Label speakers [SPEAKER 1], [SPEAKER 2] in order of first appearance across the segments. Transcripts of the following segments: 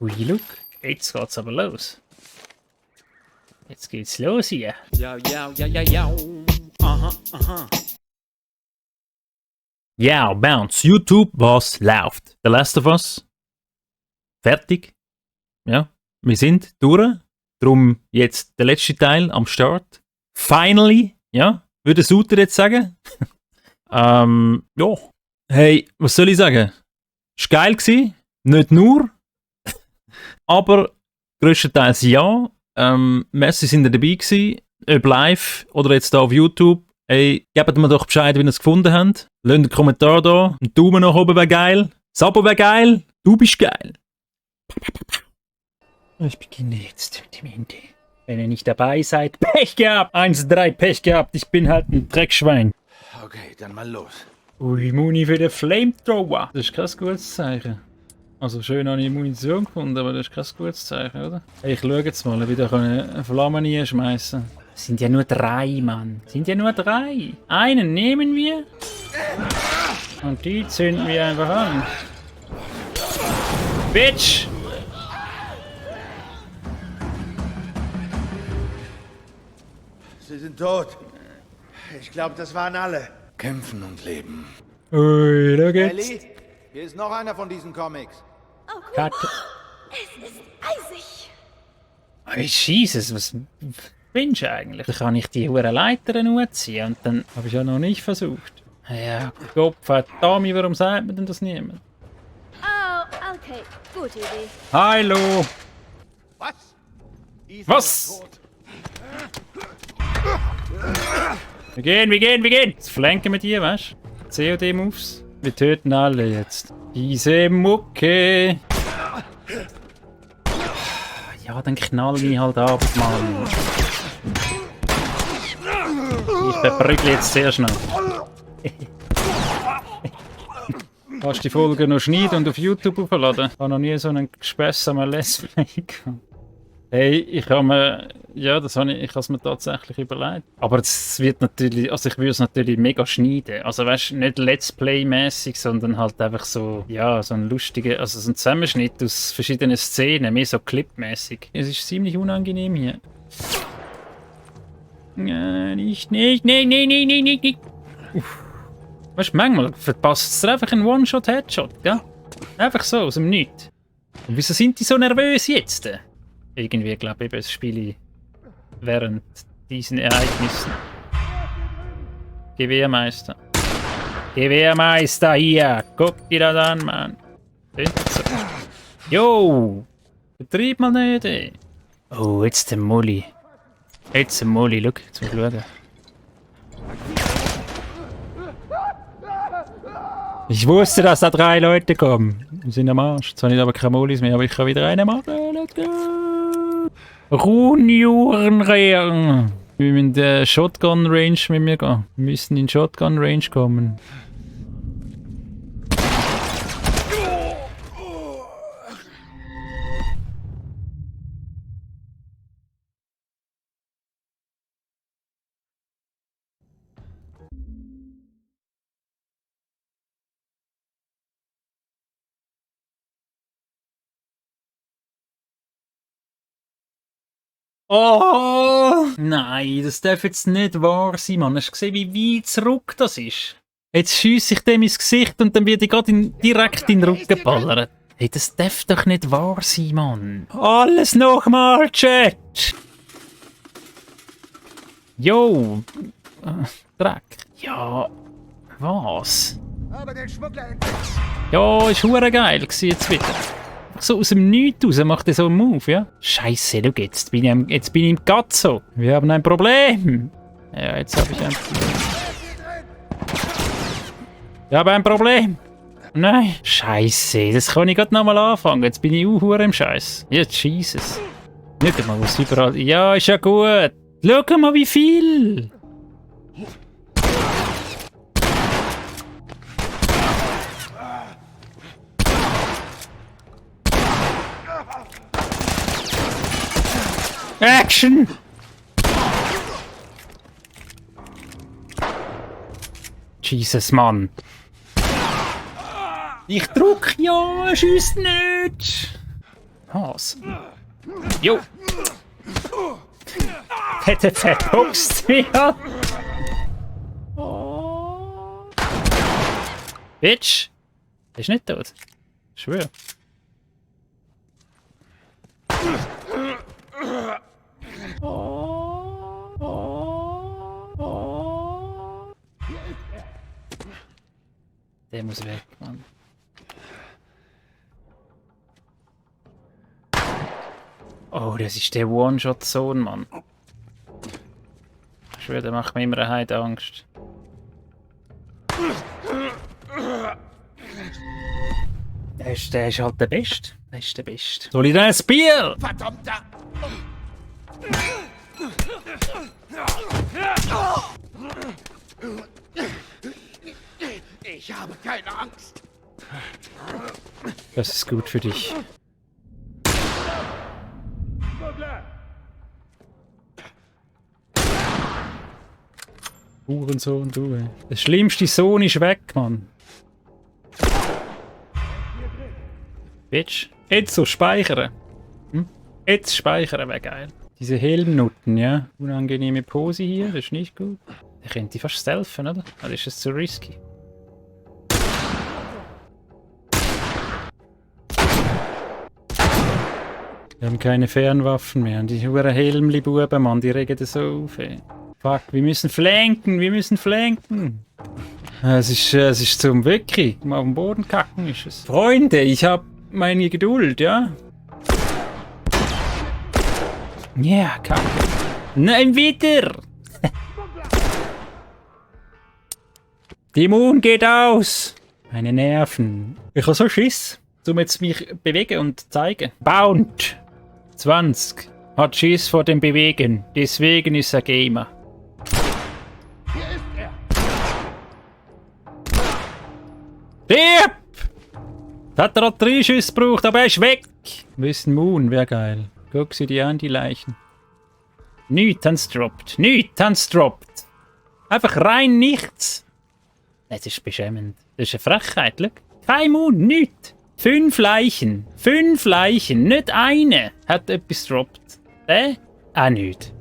[SPEAKER 1] Ui, look, jetzt geht's aber los. Jetzt geht's los hier.
[SPEAKER 2] Ja, ja, ja, ja, ja. Aha, aha.
[SPEAKER 1] Ja, Bounce, YouTube, was läuft? The Last of Us. Fertig. Ja, wir sind durch. Darum jetzt der letzte Teil am Start. Finally, ja, würde Suter jetzt sagen. Ja. Hey, was soll ich sagen? Ist geil gewesen. Nicht nur. Aber grösstenteils ja. Messi sind dabei gewesen. Ob live oder jetzt da auf YouTube. Hey, gebt mir doch Bescheid, wie ihr es gefunden habt. Lasst einen Kommentar da. Ein Daumen nach oben wäre geil. Das Abo wäre geil. Du bist geil. Ich beginne jetzt mit dem Ende. Wenn ihr nicht dabei seid, Pech gehabt. 1-3, Pech gehabt. Ich bin halt ein Dreckschwein.
[SPEAKER 3] Okay, dann mal los.
[SPEAKER 1] Ui, Muni für den Flamethrower. Das ist kein gutes Zeichen. Also schön habe ich Munition gefunden, aber das ist kein gutes Zeichen, oder? Hey, ich schaue jetzt mal, wie ich eine Flamme einschmeißen kann. Sind ja nur 3, Mann. Sind ja nur 3. Einen nehmen wir. Und die zünden wir einfach an. Bitch!
[SPEAKER 3] Sie sind tot. Ich glaube, das waren alle. Kämpfen und leben.
[SPEAKER 1] Ui, da geht's.
[SPEAKER 3] Ellie, hier ist noch einer von diesen Comics.
[SPEAKER 4] Oh, guck
[SPEAKER 1] Cut.
[SPEAKER 4] mal. Es ist eisig.
[SPEAKER 1] Oh, Jesus, was findest du eigentlich? Dann kann ich die hure Leitern anziehen und dann habe ich ja noch nicht versucht. Ja, Gott verdammt, warum sagt mir denn das niemand?
[SPEAKER 4] Oh, okay. Gute Idee.
[SPEAKER 1] Hallo!
[SPEAKER 3] Was? Ethan
[SPEAKER 1] Was?
[SPEAKER 3] ist tot.
[SPEAKER 1] Wir gehen! Jetzt flanken wir die, weißt du? COD-Moves. Wir töten alle jetzt. Diese Mucke! Ja, dann knall ich halt ab, Mann. Ich verprügle jetzt sehr schnell. Kannst du die Folge noch schneiden und auf YouTube hochladen? Ich habe noch nie so einen gespässamen Let's Play gehabt. Hey, ich habe mir tatsächlich überlegt. Aber es wird natürlich, also ich würde es natürlich mega schneiden. Also weißt du, nicht Let's Play-mäßig, sondern halt einfach so, ja, so ein lustiger, also so ein Zusammenschnitt aus verschiedenen Szenen, mehr so clipmäßig. Es ist ziemlich unangenehm hier. Nicht. Uff. Weißt du, manchmal verpasst es dir einfach einen One-Shot-Headshot, ja? Einfach so, aus dem Nichts. Und wieso sind die so nervös jetzt? Irgendwie, glaube ich, das spiele ich während diesen Ereignissen. Gewehrmeister. Gewehrmeister hier! Guck dir das an, Mann! Jo! Betrieb mal nicht, ey! Oh, jetzt der Molly. Schau, jetzt muss ich schauen. Ich wusste, dass da 3 Leute kommen. Wir sind am Arsch. Jetzt habe ich aber keine Mollis mehr, aber ich kann wieder einen machen. Let's go! Runjurenrehren! Wir müssen in der Shotgun-Range mit mir gehen. Wir müssen in Shotgun-Range kommen. Oh! Nein, das darf jetzt nicht wahr sein, Mann. Hast du gesehen, wie weit zurück das ist? Jetzt schiesse ich dem ins Gesicht und dann wird ich gerade direkt in den Rücken ballern. Hey, das darf doch nicht wahr sein, Mann. Alles nochmal, Chat! Jo! Dreck. Ja, was?
[SPEAKER 3] Aber den Schmuggler
[SPEAKER 1] Ja, ist hure geil gewesen jetzt wieder. So aus dem Nichts raus macht er so einen Move, ja? Scheiße, schau, jetzt bin ich im Gazzo. Wir haben ein Problem. Ja, jetzt habe ich ein Problem. Ich habe ein Problem. Nein. Scheiße, das kann ich gerade nochmal anfangen. Jetzt bin ich hure im Scheiß. Ja, Jesus. Nicht mal, was überall... Ja, ist ja gut. Schau mal, wie viel. Action! Jesus, Mann. Ich drück ja, schießt nicht. Haas. Jo! Hätte verhuckst mir! Oh. Bitch! Er ist nicht tot. Ich schwöre. Der muss weg, Mann. Oh, das ist der One-Shot-Zone, Mann. Ich schwöre, der macht mir immer eine Heide Angst. Der ist halt der Beste. Der ist der Beste. Soll ich denn ein Bier?
[SPEAKER 3] Verdammter! Ich habe keine Angst.
[SPEAKER 1] Das ist gut für dich. Hurensohn, du, ey. Der schlimmste Sohn ist weg, Mann. Bitch. Jetzt so speichern. Hm? Jetzt speichern wäre geil. Diese Helmnutten, ja. Unangenehme Pose hier, das ist nicht gut. Der könnte fast stealthen, oder? Oder ist es zu risky? Wir haben keine Fernwaffen mehr. Und die huren Helmli-Buben, Mann, die regen das so auf, ey. Fuck, wir müssen flanken, wir müssen flanken. Es ist zum wirklich. Mal auf den Boden kacken ist es. Freunde, ich hab meine Geduld, ja? Ja, yeah, kacke. Nein, wieder! Die Moon geht aus! Meine Nerven. Ich habe so Schiss, um jetzt mich bewegen und zeigen. Bound 20 hat Schiss vor dem Bewegen, deswegen ist er Gamer. Stirb! Hat er 3 Schüsse gebraucht, aber er ist weg! Wissen Moon, wäre geil. Guck sie dir an, die Leichen. Nichts haben's droppt. Nichts haben's droppt. Einfach rein nichts. Das ist beschämend. Das ist eine Frechheit, schau. Kein Moon, nichts. 5 Leichen. 5 Leichen. Nicht eine hat etwas droppt. Der? Auch nicht.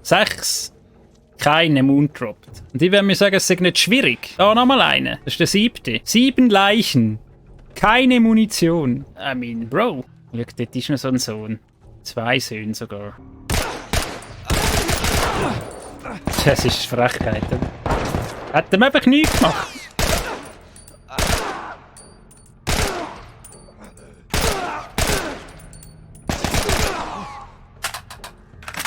[SPEAKER 1] 6. Keine Moon droppt. Und ich würde mir sagen, es ist nicht schwierig. Da nochmal eine. Das ist der 7. 7 Leichen. Keine Munition. I mean, Bro. Schau, dort ist noch so ein Sohn. 2 Söhne sogar. Das ist Frechheit. Hat ihm einfach nichts gemacht.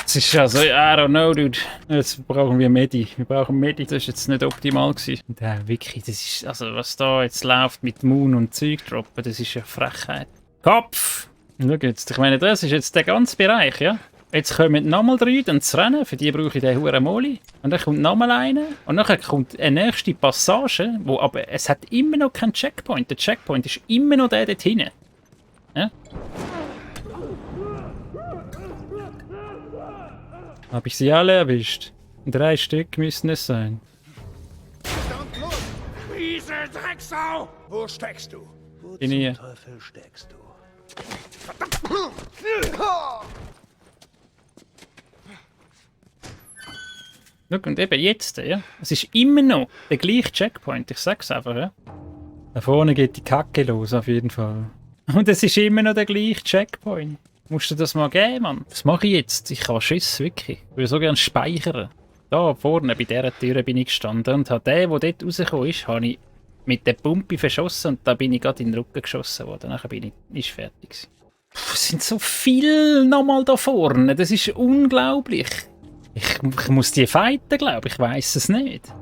[SPEAKER 1] Es ist also, I don't know, dude. Jetzt brauchen wir Medi. Wir brauchen Medi. Das ist jetzt nicht optimal gewesen. Und wirklich, das ist, also was da jetzt läuft mit Moon und Zeug droppen, das ist ja Frechheit. Kopf! Schau jetzt, ich meine, das ist jetzt der ganze Bereich, ja? Jetzt kommen nochmal 3, dann zu rennen, für die brauche ich den huren Moli. Und dann kommt nochmal einer. Und dann kommt eine nächste Passage, wo aber es hat immer noch keinen Checkpoint. Der Checkpoint ist immer noch der dort hinten. Ja? Habe ich sie alle erwischt? 3 Stück müssen es sein.
[SPEAKER 3] Miese Drecksau! Wo steckst du? Wo
[SPEAKER 1] In ihr.
[SPEAKER 3] zum Teufel steckst du?
[SPEAKER 1] Schau, und eben jetzt, ja. Es ist immer noch der gleiche Checkpoint, ich sag's einfach, ja. Da vorne geht die Kacke los, auf jeden Fall. Und es ist immer noch der gleiche Checkpoint. Musst du das mal geben, Mann? Was mache ich jetzt? Ich habe Schiss, wirklich. Ich würde so gerne speichern. Da vorne bei dieser Tür bin ich gestanden und habe den, der dort rausgekommen ist, habe ich mit der Pumpe verschossen und da bin ich gerade in den Rücken geschossen worden. Danach bin ich fertig. Es sind so viele nochmal da vorne. Das ist unglaublich. Ich muss die fighten, glaube ich. Ich weiss es nicht.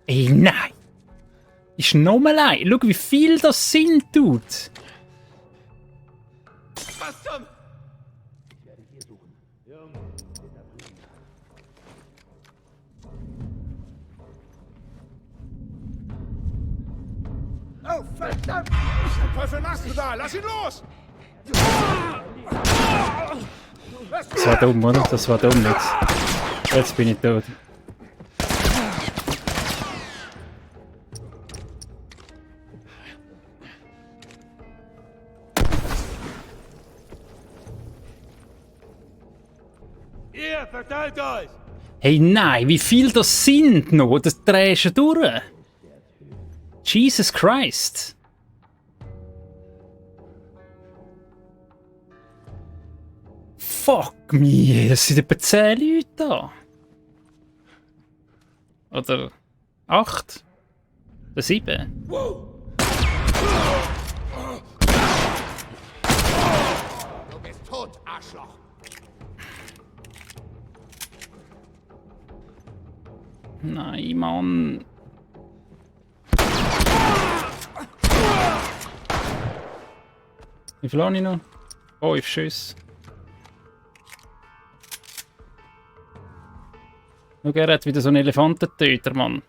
[SPEAKER 1] Ey, nein! Ist nochmal ein. Schau, wie viel das sind, Dude.
[SPEAKER 3] Was zum... Oh, verdammt! Was zum Teufel machst du da? Lass ihn los!
[SPEAKER 1] Das war dumm, oder? Das war dumm jetzt. Jetzt bin ich tot.
[SPEAKER 3] Hier, verteilt euch!
[SPEAKER 1] Hey, nein, wie viel das sind noch? Das drehst du durch. Jesus Christ. Fuck me, das sind etwa 10 Leute da. Oder 8? Oder 7?
[SPEAKER 3] Du bist tot, Arschloch!
[SPEAKER 1] Nein, Mann. Wie viel habe ich noch? 5 Schüsse. Schau, er hat wieder so einen Elefantentöter, Mann.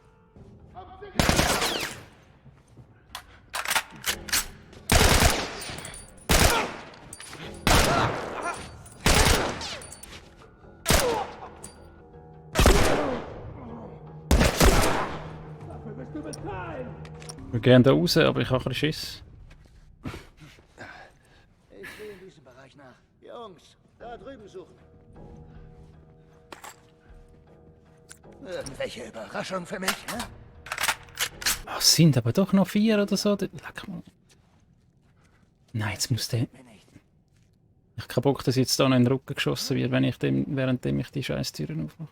[SPEAKER 1] Ich würde gerne da raus, aber ich habe ein bisschen Schiss.
[SPEAKER 3] Ich gehe in diesem Bereich nach. Jungs, da drüben suchen. Irgendwelche Überraschung für mich, hä?
[SPEAKER 1] Ach, es sind aber doch noch 4 oder so. Leck mal. Nein, jetzt muss der... Ich habe keinen Bock, dass jetzt da noch in den Rücken geschossen wird, wenn ich währenddem ich die scheiß Türen aufmache.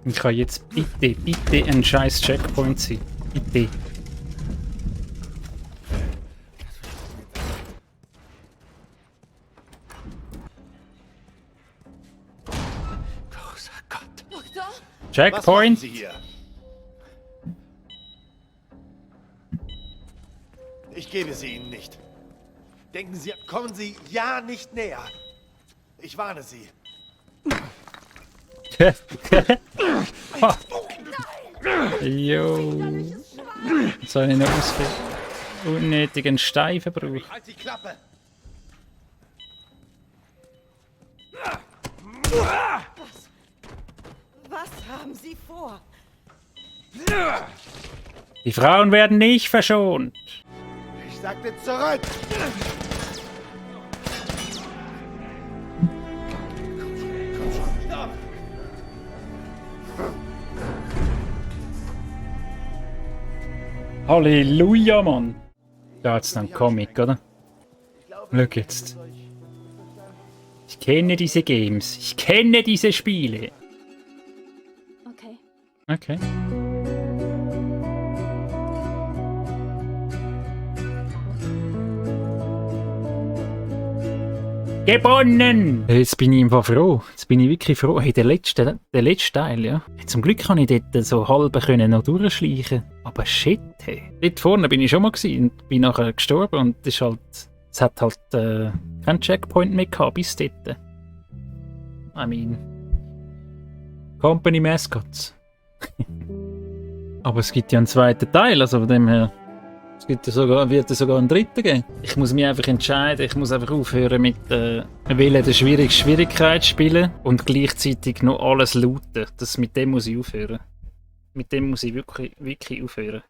[SPEAKER 1] Ich kann jetzt bitte ein scheiß Checkpoint sein. Bitte.
[SPEAKER 3] Großer Gott.
[SPEAKER 1] Checkpoint!
[SPEAKER 3] Sie hier? Ich gebe sie Ihnen nicht. Denken Sie, kommen Sie ja nicht näher. Ich warne Sie.
[SPEAKER 1] Jo. Jetzt soll ich noch unnötigen Stein verbrauchen.
[SPEAKER 3] Halt die Klappe!
[SPEAKER 5] Was haben Sie vor?
[SPEAKER 1] Die Frauen werden nicht verschont.
[SPEAKER 3] Ich sagte zurück! Stopp!
[SPEAKER 1] Halleluja, Mann. Da hat's dann Comic, oder? Schau jetzt. Ich kenne diese Games. Ich kenne diese Spiele.
[SPEAKER 4] Okay.
[SPEAKER 1] Okay. Gewonnen! Jetzt bin ich einfach froh. Jetzt bin ich wirklich froh. Hey, der letzte Teil, ja. Zum Glück kann ich dort so halb können noch durchschleichen. Aber shit, hey. Dort vorne bin ich schon mal gewesen und bin nachher gestorben und es hat halt keinen Checkpoint mehr gehabt bis dort. I mean... Company Mascots. Aber es gibt ja einen zweiten Teil, also von dem her... wird es sogar einen dritten geben. Ich muss mich einfach entscheiden, ich muss einfach aufhören mit der Schwierigkeit spielen und gleichzeitig noch alles looten. Mit dem muss ich aufhören. Mit dem muss ich wirklich aufhören.